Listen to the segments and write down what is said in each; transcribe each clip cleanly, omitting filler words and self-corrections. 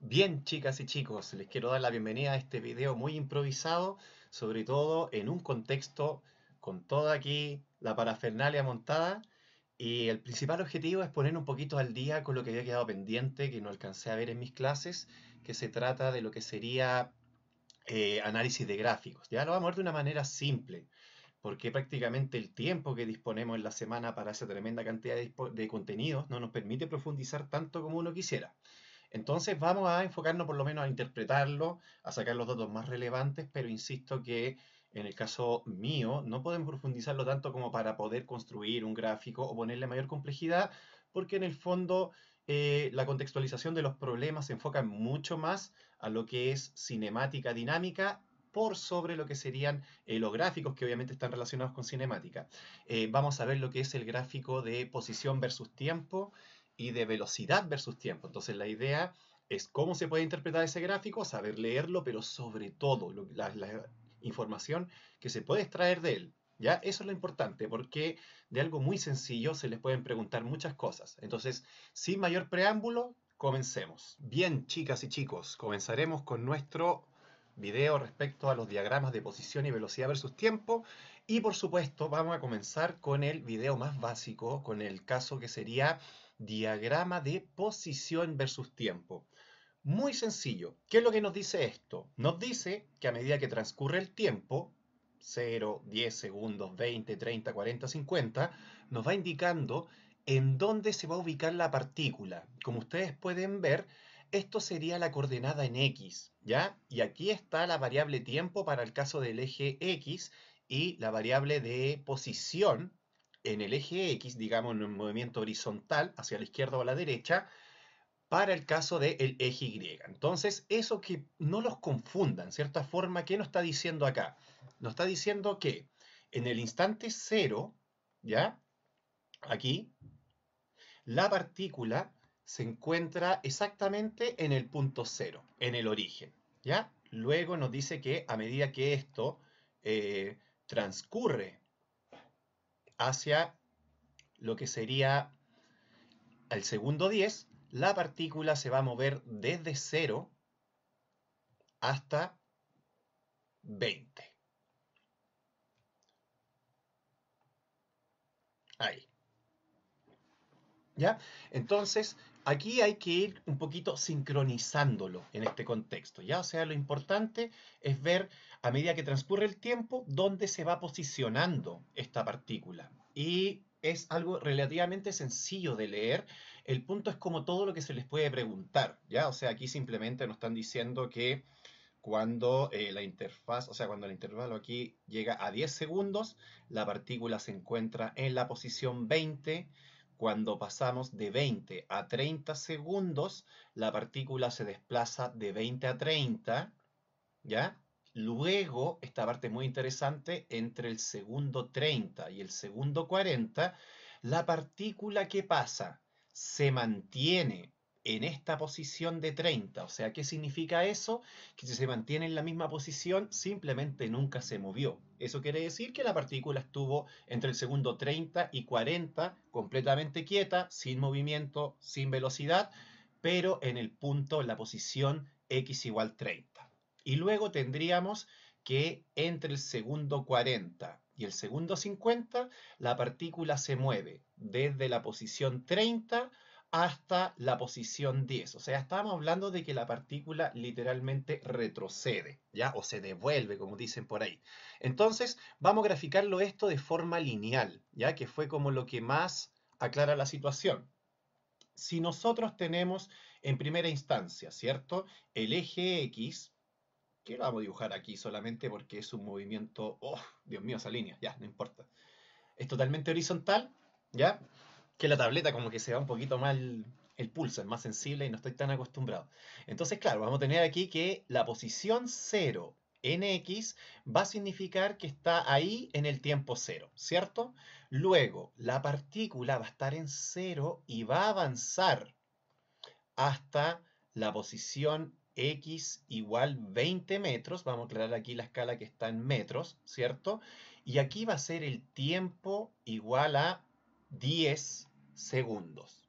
Bien, chicas y chicos, les quiero dar la bienvenida a este video muy improvisado, sobre todo en un contexto con toda aquí la parafernalia montada. Y el principal objetivo es poner un poquito al día con lo que había quedado pendiente, que no alcancé a ver en mis clases, que se trata de lo que sería análisis de gráficos. Ya lo vamos a ver de una manera simple, porque prácticamente el tiempo que disponemos en la semana para esa tremenda cantidad de contenidos no nos permite profundizar tanto como uno quisiera. Entonces vamos a enfocarnos por lo menos a interpretarlo, a sacar los datos más relevantes, pero insisto que en el caso mío no podemos profundizarlo tanto como para poder construir un gráfico o ponerle mayor complejidad, porque en el fondo la contextualización de los problemas se enfoca mucho más a lo que es cinemática dinámica por sobre lo que serían los gráficos que obviamente están relacionados con cinemática. Vamos a ver lo que es el gráfico de posición versus tiempo y de velocidad versus tiempo. Entonces la idea es cómo se puede interpretar ese gráfico, saber leerlo, pero sobre todo la información que se puede extraer de él. ¿Ya? Eso es lo importante, porque de algo muy sencillo se les pueden preguntar muchas cosas. Entonces, sin mayor preámbulo, comencemos. Bien, chicas y chicos, comenzaremos con nuestro video respecto a los diagramas de posición y velocidad versus tiempo. Y por supuesto, vamos a comenzar con el video más básico, con el caso que sería diagrama de posición versus tiempo. Muy sencillo. ¿Qué es lo que nos dice esto? Nos dice que a medida que transcurre el tiempo, 0, 10 segundos, 20, 30, 40, 50, nos va indicando en dónde se va a ubicar la partícula. Como ustedes pueden ver, esto sería la coordenada en X, ¿ya? Y aquí está la variable tiempo para el caso del eje X y la variable de posición en el eje X, digamos en un movimiento horizontal hacia la izquierda o a la derecha, para el caso del eje Y. Entonces, eso que no los confundan, en cierta forma, ¿qué nos está diciendo acá? Nos está diciendo que en el instante cero, ¿ya? Aquí, la partícula se encuentra exactamente en el punto cero, en el origen, ¿ya? Luego nos dice que a medida que esto transcurre hacia lo que sería al segundo 10, la partícula se va a mover desde cero hasta 20. Ahí. ¿Ya? Entonces, aquí hay que ir un poquito sincronizándolo en este contexto, ¿ya? O sea, lo importante es ver a medida que transcurre el tiempo dónde se va posicionando esta partícula. Y es algo relativamente sencillo de leer. El punto es como todo lo que se les puede preguntar, ¿ya? O sea, aquí simplemente nos están diciendo que cuando la interfaz, o sea, cuando el intervalo aquí llega a 10 segundos, la partícula se encuentra en la posición 20. Cuando pasamos de 20 a 30 segundos, la partícula se desplaza de 20 a 30, ¿ya? Luego, esta parte muy interesante, entre el segundo 30 y el segundo 40, la partícula que pasa se mantiene en esta posición de 30. O sea, ¿qué significa eso? Que si se mantiene en la misma posición, simplemente nunca se movió. Eso quiere decir que la partícula estuvo entre el segundo 30 y 40 completamente quieta, sin movimiento, sin velocidad, pero en el punto, en la posición x igual 30. Y luego tendríamos que entre el segundo 40 y el segundo 50, la partícula se mueve desde la posición 30 hasta la posición 10. O sea, estamos hablando de que la partícula literalmente retrocede, ¿ya? O se devuelve, como dicen por ahí. Entonces, vamos a graficarlo esto de forma lineal, ¿ya? Que fue como lo que más aclara la situación. Si nosotros tenemos en primera instancia, ¿cierto? El eje X, que lo vamos a dibujar aquí solamente porque es un movimiento, oh, Dios mío, esa línea, ya, no importa. Es totalmente horizontal, ¿ya? Que la tableta como que se va un poquito mal el pulso, es más sensible y no estoy tan acostumbrado. Entonces, claro, vamos a tener aquí que la posición 0 en X va a significar que está ahí en el tiempo 0, ¿cierto? Luego, la partícula va a estar en 0 y va a avanzar hasta la posición X igual 20 metros. Vamos a aclarar aquí la escala que está en metros, ¿cierto? Y aquí va a ser el tiempo igual a 10 segundos.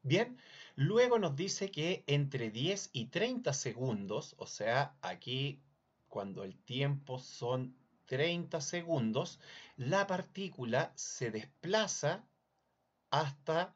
Bien, luego nos dice que entre 10 y 30 segundos, o sea, aquí cuando el tiempo son 30 segundos, la partícula se desplaza hasta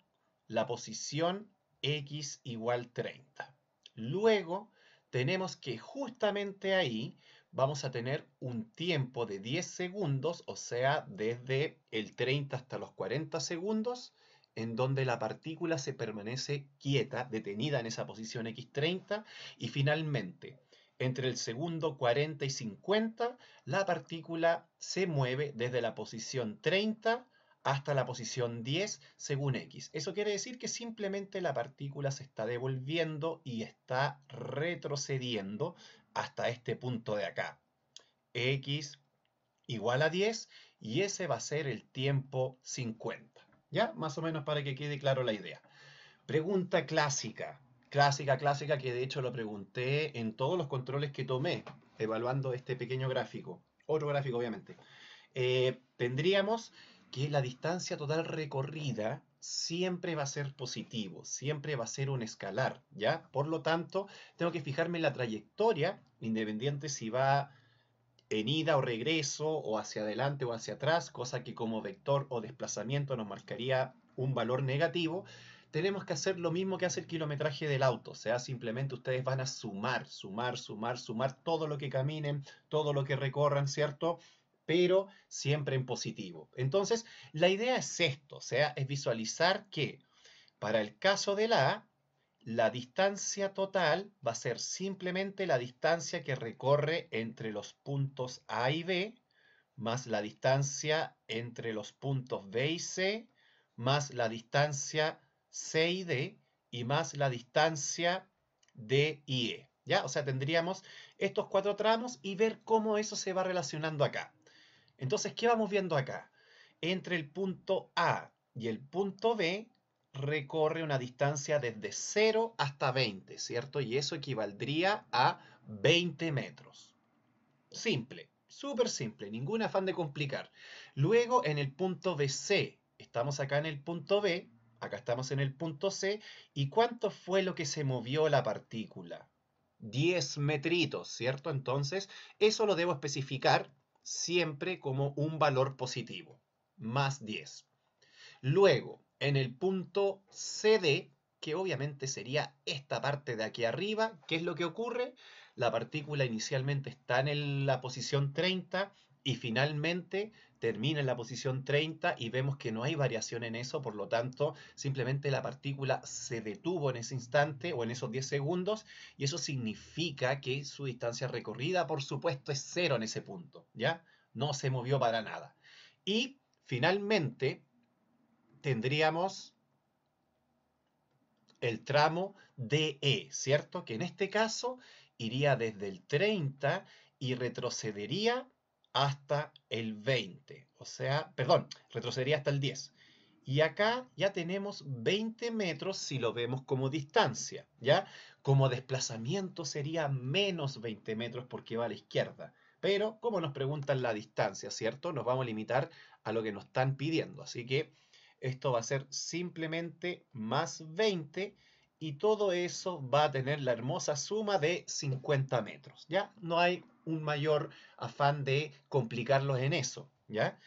la posición x igual 30. Luego tenemos que justamente ahí vamos a tener un tiempo de 10 segundos, o sea, desde el 30 hasta los 40 segundos, en donde la partícula se permanece quieta, detenida en esa posición x30, y finalmente, entre el segundo 40 y 50, la partícula se mueve desde la posición 30 hasta la posición 10 según X. Eso quiere decir que simplemente la partícula se está devolviendo y está retrocediendo hasta este punto de acá. X igual a 10 y ese va a ser el tiempo 50. ¿Ya? Más o menos para que quede claro la idea. Pregunta clásica. Clásica, que de hecho lo pregunté en todos los controles que tomé, evaluando este pequeño gráfico. Otro gráfico, obviamente. Tendríamos que la distancia total recorrida siempre va a ser positivo, siempre va a ser un escalar, ¿ya? Por lo tanto, tengo que fijarme en la trayectoria, independiente si va en ida o regreso, o hacia adelante o hacia atrás, cosa que como vector o desplazamiento nos marcaría un valor negativo. Tenemos que hacer lo mismo que hace el kilometraje del auto, o sea, simplemente ustedes van a sumar todo lo que caminen, todo lo que recorran, ¿cierto? Pero siempre en positivo. Entonces, la idea es esto, o sea, es visualizar que para el caso de la distancia total va a ser simplemente la distancia que recorre entre los puntos A y B, más la distancia entre los puntos B y C, más la distancia C y D, y más la distancia D y E. ¿Ya? O sea, tendríamos estos cuatro tramos y ver cómo eso se va relacionando acá. Entonces, ¿qué vamos viendo acá? Entre el punto A y el punto B recorre una distancia desde 0 hasta 20, ¿cierto? Y eso equivaldría a 20 metros. Simple, súper simple, ningún afán de complicar. Luego en el punto BC, estamos acá en el punto B, acá estamos en el punto C, ¿y cuánto fue lo que se movió la partícula? 10 metritos, ¿cierto? Entonces, eso lo debo especificar siempre como un valor positivo, más 10. Luego, en el punto CD, que obviamente sería esta parte de aquí arriba, ¿qué es lo que ocurre? La partícula inicialmente está en la posición 30 y finalmente termina en la posición 30 y vemos que no hay variación en eso, por lo tanto, simplemente la partícula se detuvo en ese instante o en esos 10 segundos y eso significa que su distancia recorrida, por supuesto, es cero en ese punto, ¿ya? No se movió para nada. Y finalmente tendríamos el tramo DE, ¿cierto? Que en este caso iría desde el 30 y retrocedería hasta el 20. O sea, perdón, retrocedería hasta el 10. Y acá ya tenemos 20 metros si lo vemos como distancia, ¿ya? Como desplazamiento sería menos 20 metros porque va a la izquierda. Pero como nos preguntan la distancia, ¿cierto? Nos vamos a limitar a lo que nos están pidiendo. Así que esto va a ser simplemente más 20 y todo eso va a tener la hermosa suma de 50 metros, ¿ya? No hay un mayor afán de complicarlos en eso, ¿ya?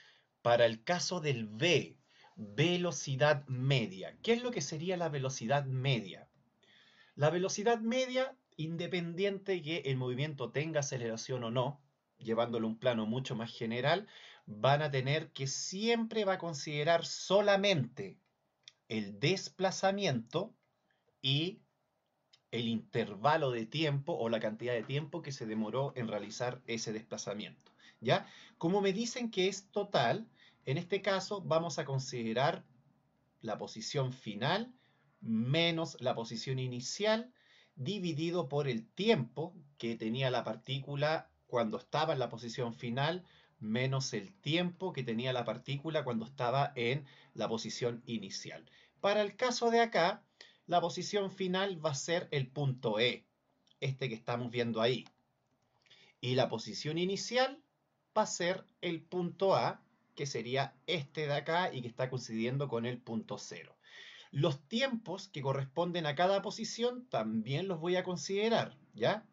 Para el caso del V, velocidad media. ¿Qué es lo que sería la velocidad media? La velocidad media, independiente que el movimiento tenga aceleración o no, llevándolo a un plano mucho más general, van a tener que siempre va a considerar solamente el desplazamiento y el intervalo de tiempo o la cantidad de tiempo que se demoró en realizar ese desplazamiento. ¿Ya? Como me dicen que es total, en este caso vamos a considerar la posición final menos la posición inicial dividido por el tiempo que tenía la partícula cuando estaba en la posición final menos el tiempo que tenía la partícula cuando estaba en la posición inicial. Para el caso de acá, la posición final va a ser el punto E, este que estamos viendo ahí. Y la posición inicial va a ser el punto A, que sería este de acá y que está coincidiendo con el punto 0. Los tiempos que corresponden a cada posición también los voy a considerar, ¿ya?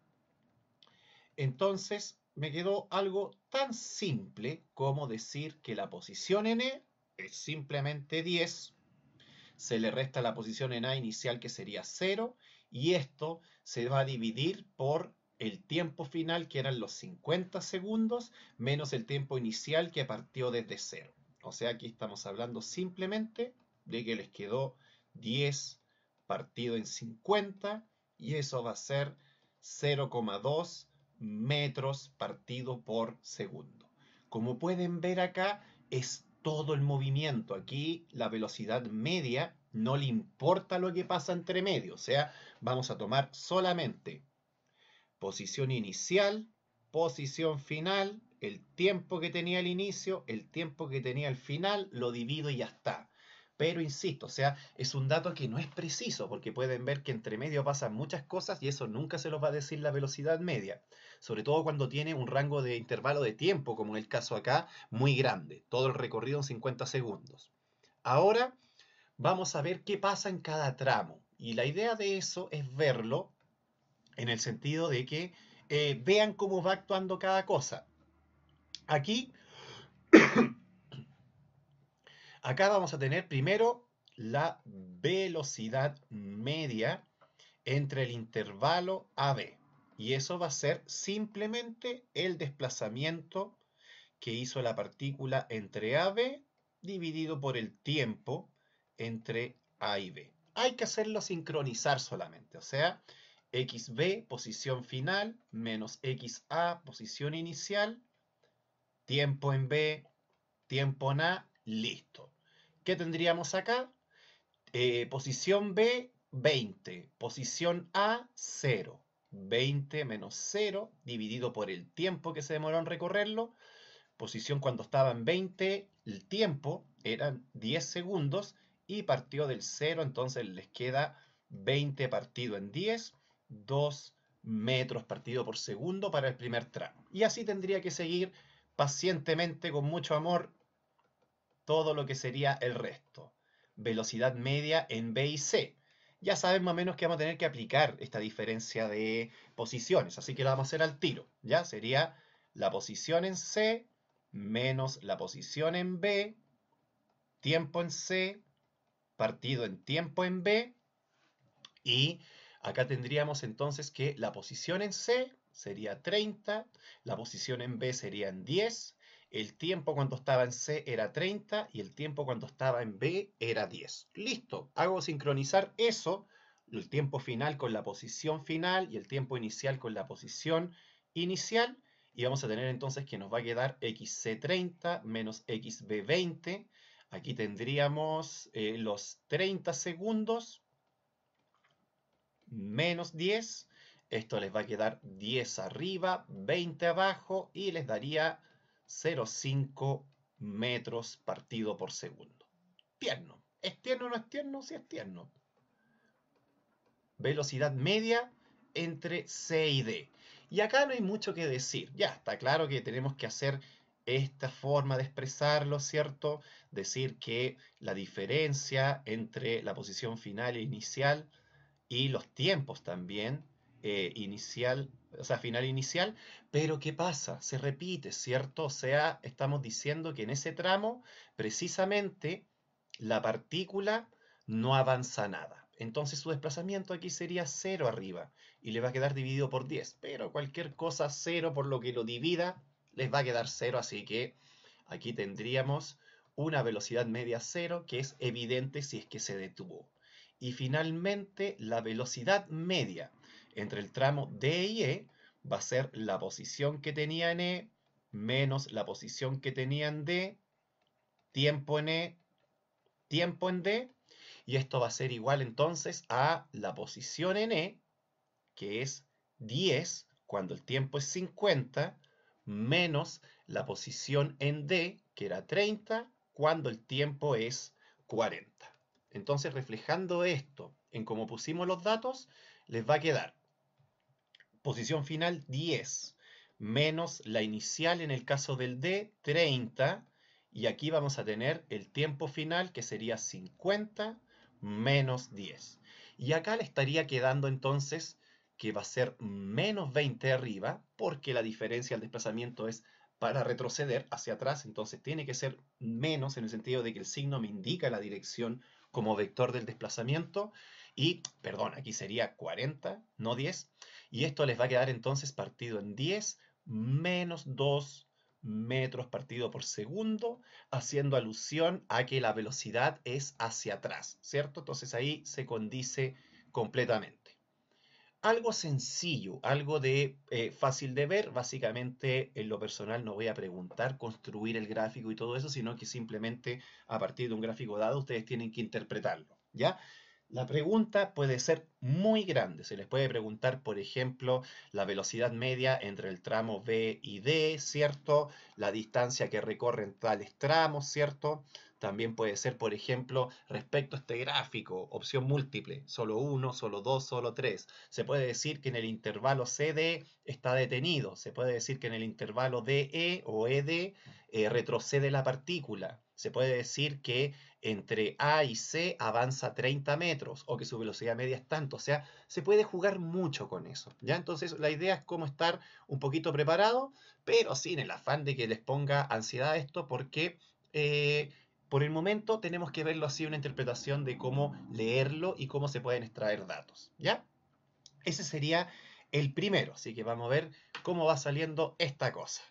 Entonces me quedó algo tan simple como decir que la posición en E es simplemente 10, se le resta la posición en A inicial que sería 0, y esto se va a dividir por el tiempo final, que eran los 50 segundos, menos el tiempo inicial que partió desde 0. O sea, aquí estamos hablando simplemente de que les quedó 10 partido en 50, y eso va a ser 0,2 metros partido por segundo. Como pueden ver acá, es todo el movimiento. Aquí la velocidad media no le importa lo que pasa entre medio. O sea, vamos a tomar solamente posición inicial, posición final, el tiempo que tenía al inicio, el tiempo que tenía al final, lo divido y ya está. Pero insisto, o sea, es un dato que no es preciso, porque pueden ver que entre medio pasan muchas cosas y eso nunca se los va a decir la velocidad media. Sobre todo cuando tiene un rango de intervalo de tiempo, como en el caso acá, muy grande. Todo el recorrido en 50 segundos. Ahora vamos a ver qué pasa en cada tramo. Y la idea de eso es verlo en el sentido de que vean cómo va actuando cada cosa. Aquí, acá vamos a tener primero la velocidad media entre el intervalo AB. Y eso va a ser simplemente el desplazamiento que hizo la partícula entre AB dividido por el tiempo entre A y B. Hay que hacerlo sincronizar solamente, o sea, XB, posición final, menos XA, posición inicial, tiempo en B, tiempo en A, listo. ¿Qué tendríamos acá? Posición B, 20. Posición A, 0. 20 menos 0 dividido por el tiempo que se demoró en recorrerlo. Posición cuando estaba en 20, el tiempo eran 10 segundos y partió del 0, entonces les queda 20 partido en 10, 2 metros partido por segundo para el primer tramo. Y así tendría que seguir pacientemente, con mucho amor, todo lo que sería el resto. Velocidad media en B y C. Ya saben más o menos que vamos a tener que aplicar esta diferencia de posiciones, así que lo vamos a hacer al tiro. Ya sería la posición en C menos la posición en B, tiempo en C, partido en tiempo en B, y acá tendríamos entonces que la posición en C sería 30, la posición en B sería en 10, el tiempo cuando estaba en C era 30 y el tiempo cuando estaba en B era 10. Listo, hago sincronizar eso, el tiempo final con la posición final y el tiempo inicial con la posición inicial, y vamos a tener entonces que nos va a quedar XC30 menos XB20. Aquí tendríamos los 30 segundos menos 10. Esto les va a quedar 10 arriba, 20 abajo y les daría 0,5 metros partido por segundo. Tierno. ¿Es tierno o no es tierno? Sí es tierno. Velocidad media entre C y D. Y acá no hay mucho que decir. Ya, está claro que tenemos que hacer esta forma de expresarlo, ¿cierto? Decir que la diferencia entre la posición final e inicial y los tiempos también, inicial, o sea, final e inicial, pero ¿qué pasa? Se repite, ¿cierto? O sea, estamos diciendo que en ese tramo, precisamente, la partícula no avanza nada. Entonces su desplazamiento aquí sería 0 arriba y le va a quedar dividido por 10, pero cualquier cosa 0 por lo que lo divida, les va a quedar 0, así que aquí tendríamos una velocidad media 0, que es evidente si es que se detuvo. Y finalmente, la velocidad media entre el tramo D y E va a ser la posición que tenía en E menos la posición que tenía en D, tiempo en E, tiempo en D, y esto va a ser igual entonces a la posición en E, que es 10 cuando el tiempo es 50, menos la posición en D, que era 30, cuando el tiempo es 40. Entonces, reflejando esto en cómo pusimos los datos, les va a quedar posición final 10, menos la inicial en el caso del D, 30, y aquí vamos a tener el tiempo final, que sería 50, menos 10. Y acá le estaría quedando entonces que va a ser menos 20 arriba, porque la diferencia del desplazamiento es para retroceder hacia atrás, entonces tiene que ser menos en el sentido de que el signo me indica la dirección como vector del desplazamiento. Y, perdón, aquí sería 40, no 10. Y esto les va a quedar entonces partido en 10 menos 2 metros partido por segundo, haciendo alusión a que la velocidad es hacia atrás, ¿cierto? Entonces ahí se condice completamente. Algo sencillo, algo de fácil de ver, básicamente en lo personal no voy a preguntar construir el gráfico y todo eso, sino que simplemente a partir de un gráfico dado ustedes tienen que interpretarlo, ¿ya? La pregunta puede ser muy grande. Se les puede preguntar, por ejemplo, la velocidad media entre el tramo B y D, ¿cierto? La distancia que recorren tales tramos, ¿cierto? También puede ser, por ejemplo, respecto a este gráfico, opción múltiple, solo 1, solo 2, solo 3. Se puede decir que en el intervalo CD está detenido. Se puede decir que en el intervalo DE o ED retrocede la partícula. Se puede decir que entre A y C avanza 30 metros o que su velocidad media es tanto. O sea, se puede jugar mucho con eso, ¿ya? Entonces la idea es cómo estar un poquito preparado, pero sin el afán de que les ponga ansiedad a esto, porque por el momento tenemos que verlo así, una interpretación de cómo leerlo y cómo se pueden extraer datos, ¿ya? Ese sería el primero, así que vamos a ver cómo va saliendo esta cosa.